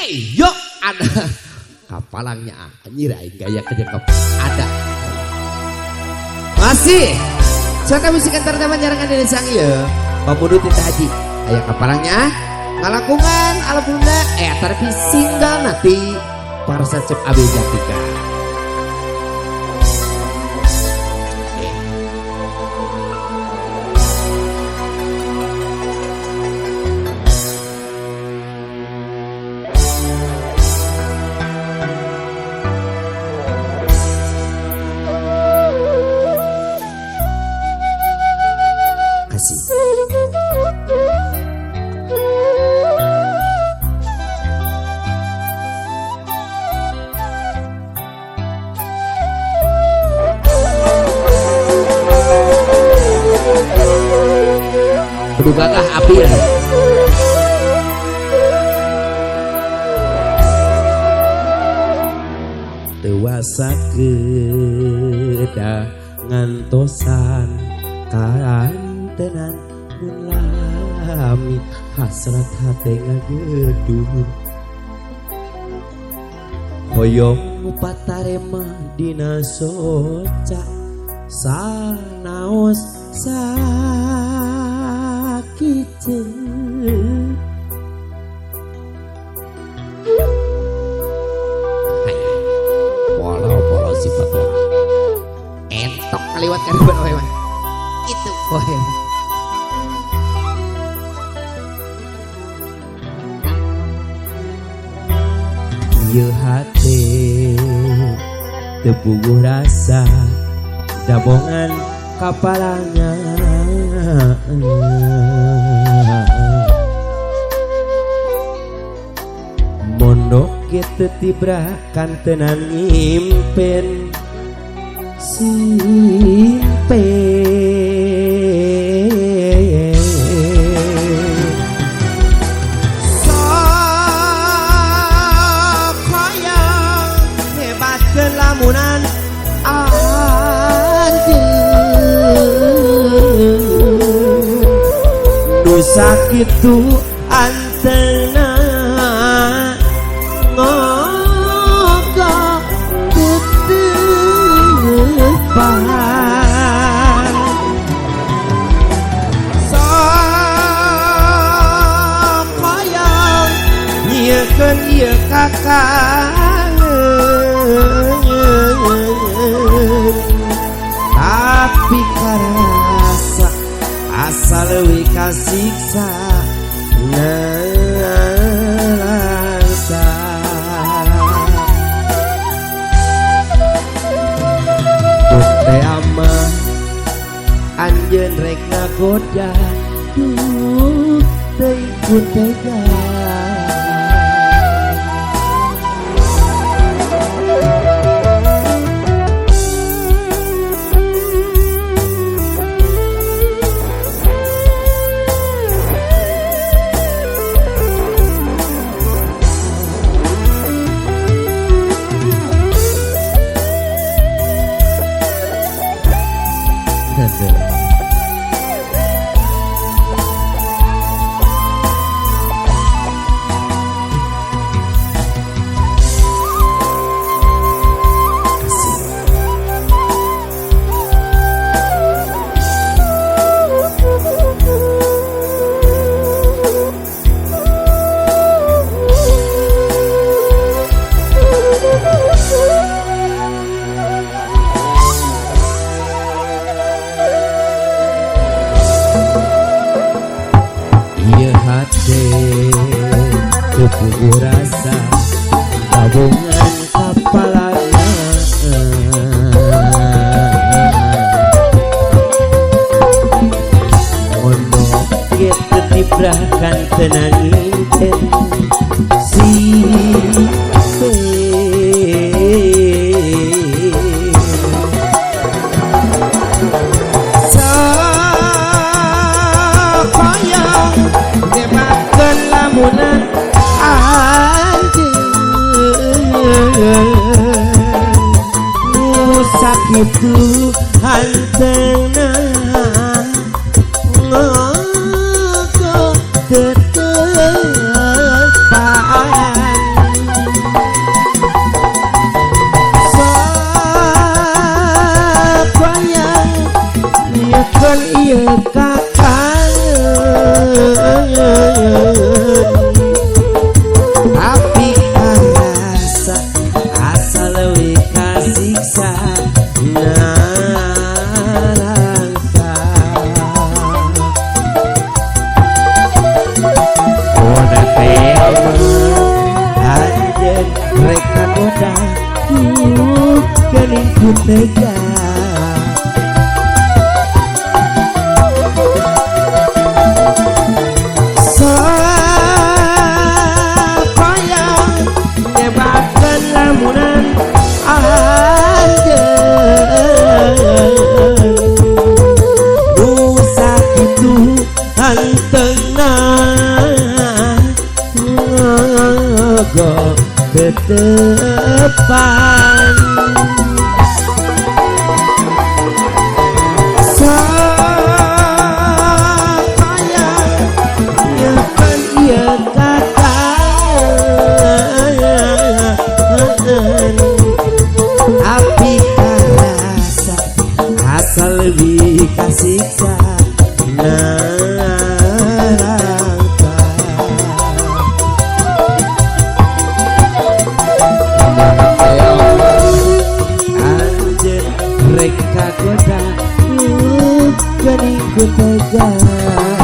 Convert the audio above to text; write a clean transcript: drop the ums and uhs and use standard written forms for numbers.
Yuk ada kapalangnya nyirain gaya kejengkep ada masih suaka musik antar zaman jarangan dari sang ya pemudu tita haji ayah kapalangnya ngalakungan albumnya tapi single nanti para sacep abdi jatika Bedugakah api ya? Dewasa kedah ngantosan kantenan mulami hasrat hati ngageduh hoyong patarema dina soca sanaos kitchen hai polo sifat entok kaliwat kariban wae mah itu poe ieu hate teu puguh rasa dabongan kapalangnya mondok gitu tibrakan tenan ngimpen simpen sok hoyong hebat kelamunan sakit tu antena ngogok depan sok hoyong nyiekeun ieu kakang tapi karasa asa leuwih kasiksa nalangsa teh amah anjeun rek ngagoda duh teuing ku tega puguh rasa tabungan kapalana mondok gitu tibrakan tenang inten sok hoyong hebat kelamunan sakit tu hantena ngogok tetepan tega. Siapa yang menyebabkan lamunan anjen rusak itu hantengna ngego betepan. Api karasa asal lebih kasiksa neraka. Anjen reka goda jadi ku tega.